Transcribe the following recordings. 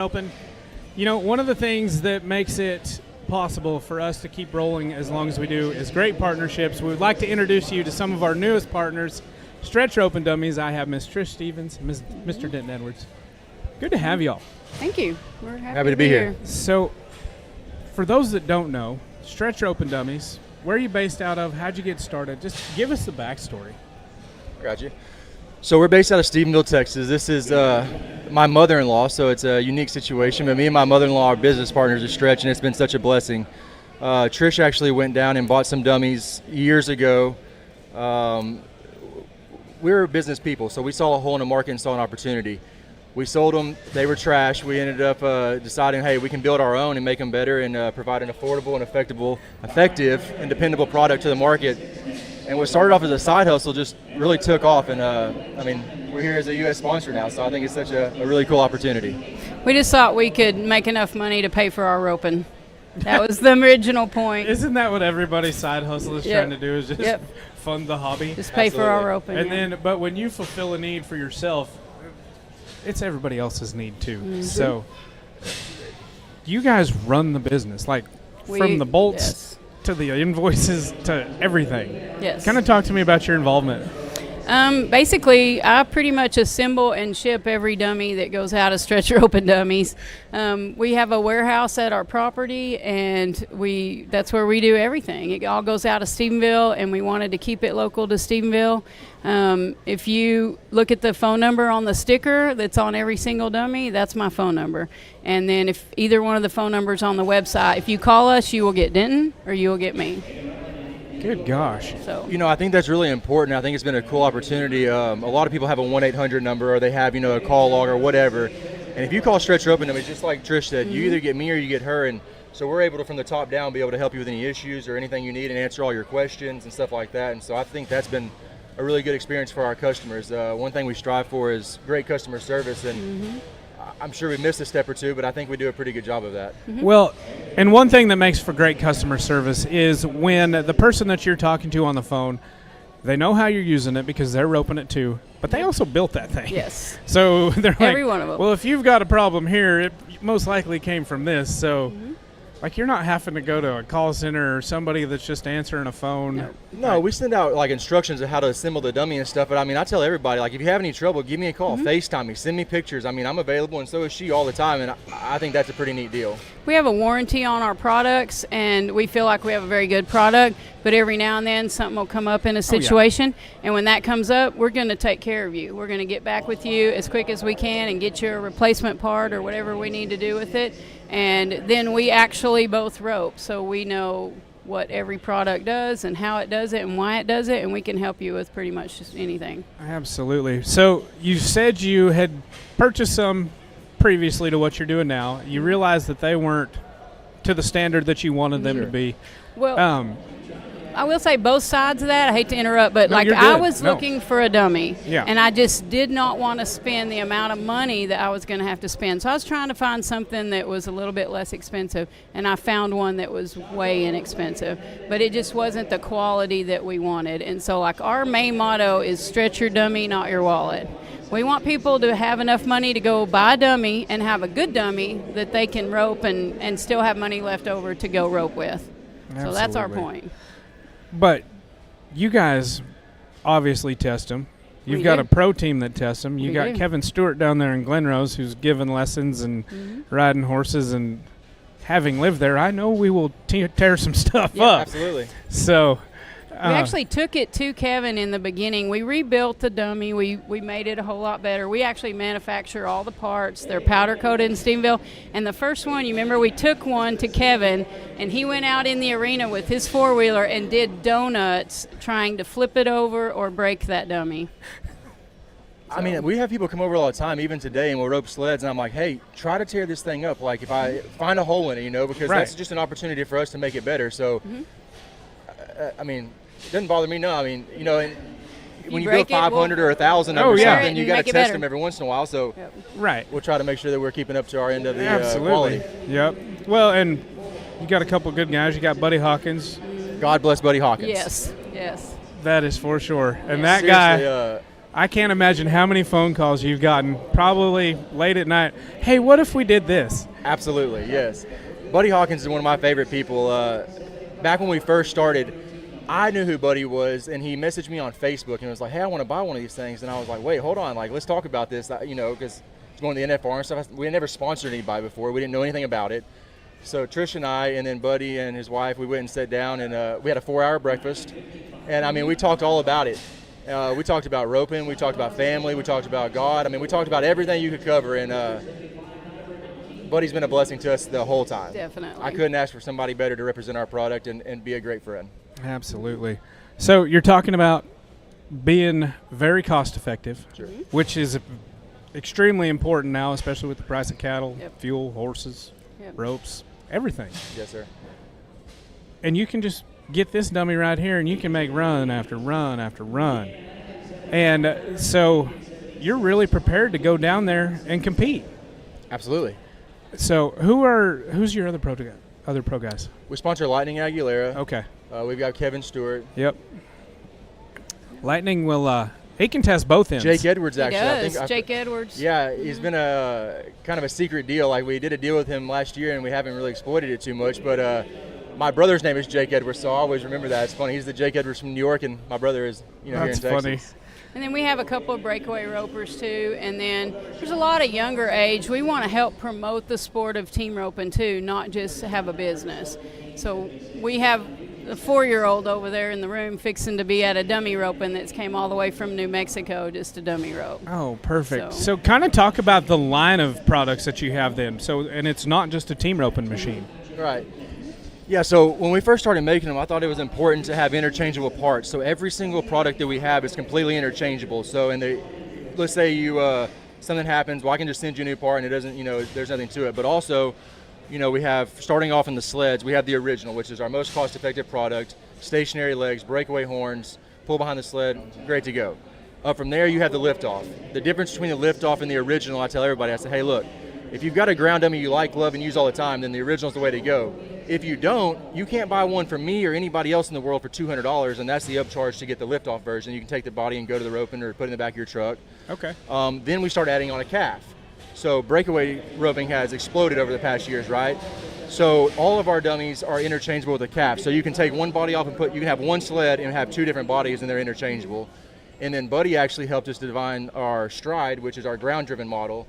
Open. You know, one of the things that makes it possible for us to keep rolling as long as we do is great partnerships. We would like to introduce you to some of our newest partners, Stretch Roping Dummies. I have Miss Trish Stevens, Mr. Denton Edwards. Good to have y'all. Thank you. We're happy to be here. So, for those that don't know, Stretch Roping Dummies, where are you based out of? How'd you get started? Just give us the backstory. Gotcha. So we're based out of Stephenville, Texas. This is my mother-in-law, so it's a unique situation. But me and my mother-in-law are business partners at Stretch, and it's been such a blessing. Trish actually went down and bought some dummies years ago. We're business people, so we saw a hole in the market and saw an opportunity. We sold them. They were trash. We ended up deciding, hey, we can build our own and make them better and provide an affordable and effective and dependable product to the market. And what started off as a side hustle just really took off. And, I mean, we're here as a U.S. sponsor now, so I think it's such a really cool opportunity. We just thought we could make enough money to pay for our roping. That was the original point. Isn't that what everybody's side hustle is trying to do, is just fund the hobby? Just pay for our roping. And then, but when you fulfill a need for yourself, it's everybody else's need too. Mm-hmm. So you guys run the business, like from the bolts to the invoices to everything. Yes. Kind of talk to me about your involvement. Basically, I pretty much assemble and ship every dummy that goes out of Stretch Roping Dummies. We have a warehouse at our property, and that's where we do everything. It all goes out of Stephenville, and we wanted to keep it local to Stephenville. If you look at the phone number on the sticker that's on every single dummy, that's my phone number. And then if either one of the phone numbers on the website, if you call us, you will get Denton or you will get me. Good gosh. So, you know, I think that's really important. I think it's been a cool opportunity. A lot of people have a 1-800 number, or they have, you know, a call log or whatever. And if you call Stretch Roping Dummies, just like Trish said, you either get me or you get her. And so we're able to, from the top down, be able to help you with any issues or anything you need and answer all your questions and stuff like that. And so I think that's been a really good experience for our customers. One thing we strive for is great customer service, and I'm sure we missed a step or two, but I think we do a pretty good job of that. Well, and one thing that makes for great customer service is when the person that you're talking to on the phone, they know how you're using it because they're roping it too, but they also built that thing. Yes. So they're every one of them. Well, if you've got a problem here, it most likely came from this. So like, you're not having to go to a call center or somebody that's just answering a phone. No, we send out like instructions of how to assemble the dummy and stuff. But I mean, I tell everybody, like, if you have any trouble, give me a call, FaceTime me, send me pictures. I mean, I'm available, and so is she all the time. And I think that's a pretty neat deal. We have a warranty on our products, and we feel like we have a very good product. But every now and then, something will come up in a situation, and when that comes up, we're going to take care of you. We're going to get back with you as quick as we can and get you a replacement part or whatever we need to do with it. And then we actually both rope, so we know what every product does and how it does it and why it does it, and we can help you with pretty much just anything. Absolutely. So you said you had purchased some previously to what you're doing now. You realized that they weren't to the standard that you wanted them to be. Well, I will say both sides of that. I hate to interrupt, but I was looking for a dummy, and I just did not want to spend the amount of money that I was going to have to spend. So I was trying to find something that was a little bit less expensive, and I found one that was way inexpensive, but it just wasn't the quality that we wanted. And so, like, our main motto is stretch your dummy, not your wallet. We want people to have enough money to go buy a dummy and have a good dummy that they can rope and still have money left over to go rope with. Absolutely. So that's our point. But you guys obviously test them. You've got a pro team that tests them. You got Kevin Stewart down there in Glenrose who's giving lessons and riding horses. And having lived there, I know we will tear some stuff up. Absolutely. So we actually took it to Kevin in the beginning. We rebuilt the dummy. We made it a whole lot better. We actually manufacture all the parts. They're powder coated in Stephenville. And the first one, you remember, we took one to Kevin, and he went out in the arena with his four-wheeler and did donuts trying to flip it over or break that dummy. I mean, we have people come over all the time, even today, and we'll rope sleds, and I'm like, hey, try to tear this thing up. Like, if I find a hole in it, you know, because that's just an opportunity for us to make it better. So, I mean, it doesn't bother me, no. I mean, you know, when you go 500 or 1,000 of something, you got to test them every once in a while. So we'll try to make sure that we're keeping up to our end of the quality. Yep. Well, and you got a couple good guys. You got Buddy Hawkins. God bless Buddy Hawkins. Yes, yes. That is for sure. And that guy, I can't imagine how many phone calls you've gotten, probably late at night. Hey, what if we did this? Absolutely, yes. Buddy Hawkins is one of my favorite people. Back when we first started, I knew who Buddy was, and he messaged me on Facebook and was like, hey, I want to buy one of these things. And I was like, wait, hold on, like, let's talk about this, because it's going to the NFR and stuff. We had never sponsored anybody before. We didn't know anything about it. So Trish and I, and then Buddy and his wife, we went and sat down, and we had a 4-hour breakfast. And, I mean, we talked all about it. We talked about roping, we talked about family, we talked about God. I mean, we talked about everything you could cover, and Buddy's been a blessing to us the whole time. Definitely. I couldn't ask for somebody better to represent our product and be a great friend. Absolutely. So you're talking about being very cost effective, sure. which is extremely important now, especially with the price of cattle, yep. fuel, horses, yep. ropes, everything. Yes, sir. And you can just get this dummy right here, and you can make run after run after run. And so you're really prepared to go down there and compete. Absolutely. So who's your other pro guys? We sponsor Lightning Aguilera. Okay. We've got Kevin Stewart. Yep. Lightning will he can test both ends. Jake Edwards, actually. He does. Jake Edwards. Yeah, he's been a kind of a secret deal. Like, we did a deal with him last year, and we haven't really exploited it too much. But my brother's name is Jake Edwards, so I always remember that. It's funny. He's the Jake Edwards from New York, and my brother is here in Texas. That's funny. And then we have a couple of breakaway ropers too, and then there's a lot of younger age. We want to help promote the sport of team roping too, not just have a business. So we have a 4-year-old over there in the room fixing to be at a dummy roping that's came all the way from New Mexico just to dummy rope. Oh, perfect. So kind of talk about the line of products that you have then. So, and it's not just a team roping machine. Right. Yeah, so when we first started making them, I thought it was important to have interchangeable parts. So every single product that we have is completely interchangeable. So let's say you something happens, well, I can just send you a new part, and it doesn't, there's nothing to it. But also, we have, starting off in the sleds, we have the original, which is our most cost-effective product, stationary legs, breakaway horns, pull behind the sled, great to go. Up from there, you have the lift-off. The difference between the lift-off and the original, I tell everybody, I say, hey, look, if you've got a ground dummy you like, love, and use all the time, then the original's the way to go. If you don't, you can't buy one from me or anybody else in the world for $200, and that's the upcharge to get the lift-off version. You can take the body and go to the roping or put it in the back of your truck. Okay. Then we start adding on a calf. So breakaway roping has exploded over the past years, right? So all of our dummies are interchangeable with a calf. So you can take one body off and you can have one sled and have 2 different bodies, and they're interchangeable. And then Buddy actually helped us design our Stride, which is our ground-driven model,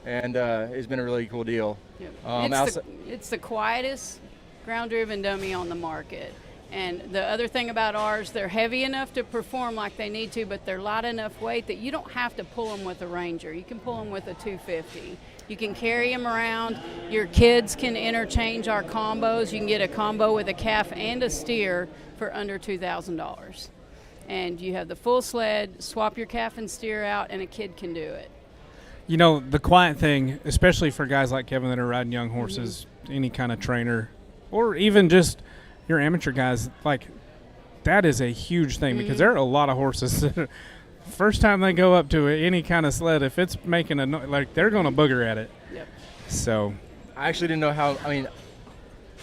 and it's been a really cool deal. Yep. It's the quietest ground-driven dummy on the market. And the other thing about ours, they're heavy enough to perform like they need to, but they're light enough weight that you don't have to pull them with a Ranger. You can pull them with a 250. You can carry them around. Your kids can interchange our combos. You can get a combo with a calf and a steer for under $2,000. And you have the full sled, swap your calf and steer out, and a kid can do it. The quiet thing, especially for guys like Kevin that are riding young horses, any kind of trainer, or even just your amateur guys, like, that is a huge thing because there are a lot of horses that first time they go up to any kind of sled, if it's making a noise, like, they're going to booger at it. Yep. So I actually didn't know how.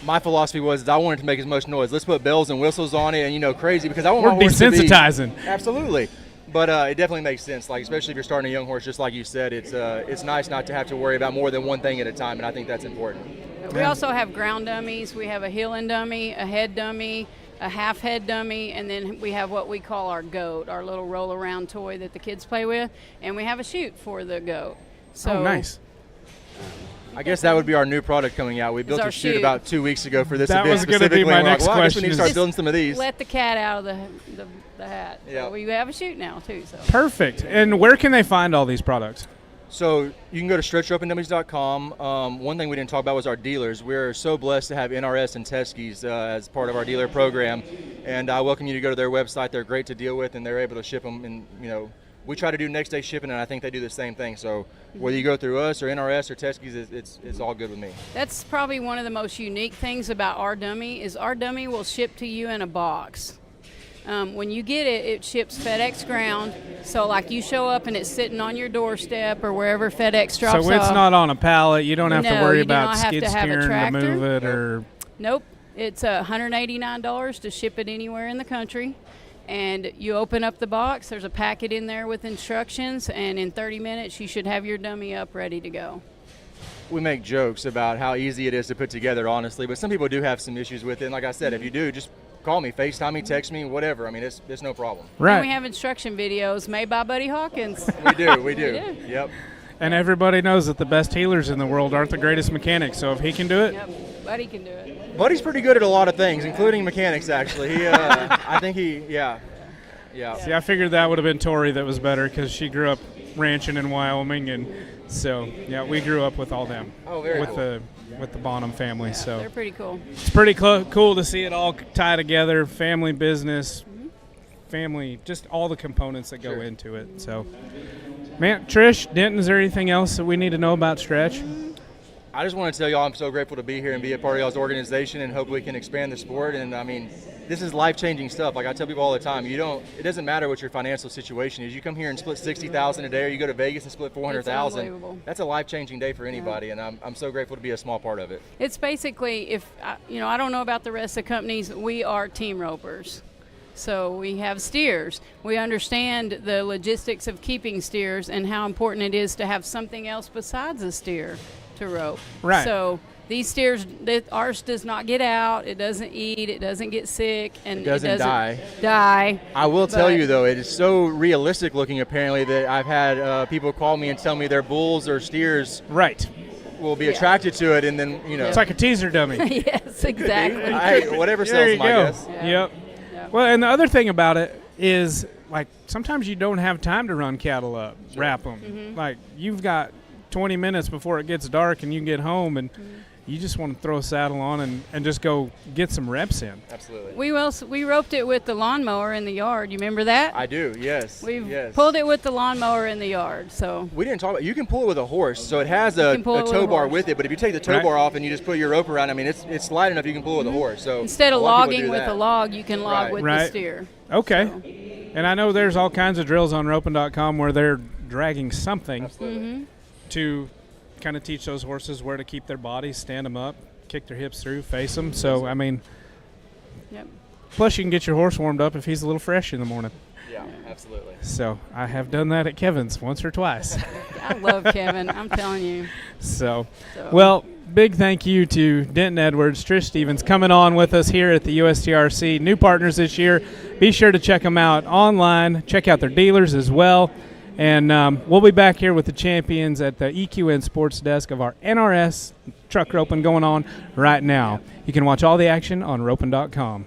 My philosophy was I wanted to make as much noise. Let's put bells and whistles on it, and crazy, because I want my horse to be desensitizing. Absolutely. But it definitely makes sense. Like, especially if you're starting a young horse, just like you said, it's nice not to have to worry about more than one thing at a time, and I think that's important. We also have ground dummies. We have a heeling dummy, a head dummy, a half head dummy, and then we have what we call our goat, our little roll around toy that the kids play with, and we have a chute for the goat. So nice. I guess that would be our new product coming out. We built a chute about 2 weeks ago for this event. That was going to be my next question. I guess we need to start building some of these. Let the cat out of the hat. Yeah. So we have a chute now too. So perfect. And where can they find all these products? So you can go to stretchropingdummies.com. One thing we didn't talk about was our dealers. We're so blessed to have NRS and Teskey's as part of our dealer program, and I welcome you to go to their website. They're great to deal with, and they're able to ship them. And we try to do next day shipping, and I think they do the same thing. So whether you go through us or NRS or Teskey's, it's all good with me. That's probably one of the most unique things about our dummy is our dummy will ship to you in a box. When you get it, it ships FedEx ground. So, like, you show up and it's sitting on your doorstep or wherever FedEx drops off. So it's not on a pallet. You don't have to worry about skid steering to move it, or. Nope. It's $189 to ship it anywhere in the country. And you open up the box, there's a packet in there with instructions, and in 30 minutes you should have your dummy up ready to go. We make jokes about how easy it is to put together, honestly, but some people do have some issues with it. And like I said, if you do, just call me, FaceTime me, text me, whatever. I mean, it's no problem. Right. And we have instruction videos made by Buddy Hawkins. We do. Yep. And everybody knows that the best healers in the world aren't the greatest mechanics, so if he can do it. Yep, Buddy can do it. Buddy's pretty good at a lot of things, including mechanics, actually. I think yeah. See, I figured that would have been Tori that was better because she grew up ranching in Wyoming, and so, yeah, we grew up with all them. Oh, very cool. With the Bonham family, so. They're pretty cool. It's pretty cool to see it all tie together, family business, family, just all the components that go into it, so. Man, Trish, Denton, is there anything else that we need to know about Stretch? I just want to tell y'all I'm so grateful to be here and be a part of y'all's organization, and hope we can expand the sport. And I mean, this is life-changing stuff. Like I tell people all the time, it doesn't matter what your financial situation is. You come here and split $60,000 a day, or you go to Vegas and split $400,000. That's a life-changing day for anybody, and I'm so grateful to be a small part of it. It's basically, I don't know about the rest of the companies, we are team ropers. So we have steers. We understand the logistics of keeping steers and how important it is to have something else besides a steer to rope. Right. So these steers, ours does not get out. It doesn't eat. It doesn't get sick, and it doesn't die. I will tell you though, it is so realistic looking. Apparently, that I've had people call me and tell me their bulls or steers. Right. Will be attracted to it, and then it's like a teaser dummy. Yes, exactly. Whatever sells them, I guess. Yep. Well, and the other thing about it is, like, sometimes you don't have time to run cattle up, wrap them. Mm-hmm. Like, you've got 20 minutes before it gets dark and you can get home, and you just want to throw a saddle on and just go get some reps in. Absolutely. We roped it with the lawnmower in the yard. You remember that? I do, yes. We pulled it with the lawnmower in the yard. So we didn't talk about, you can pull it with a horse, so it has a tow bar with it, but if you take the tow bar off and you just put your rope around, I mean, it's light enough you can pull it with a horse. So instead of logging with a log, you can log with the steer. Okay. So. And I know there's all kinds of drills on roping.com where they're dragging something to kind of teach those horses where to keep their bodies, stand them up, kick their hips through, face them. So, I mean, plus you can get your horse warmed up if he's a little fresh in the morning. Yeah, absolutely. So I have done that at Kevin's once or twice. I love Kevin, I'm telling you. So, well, big thank you to Denton Edwards, Trish Stevens, coming on with us here at the USTRC. New partners this year. Be sure to check them out online. Check out their dealers as well. And we'll be back here with the champions at the EQN Sports Desk of our NRS truck roping going on right now. You can watch all the action on roping.com.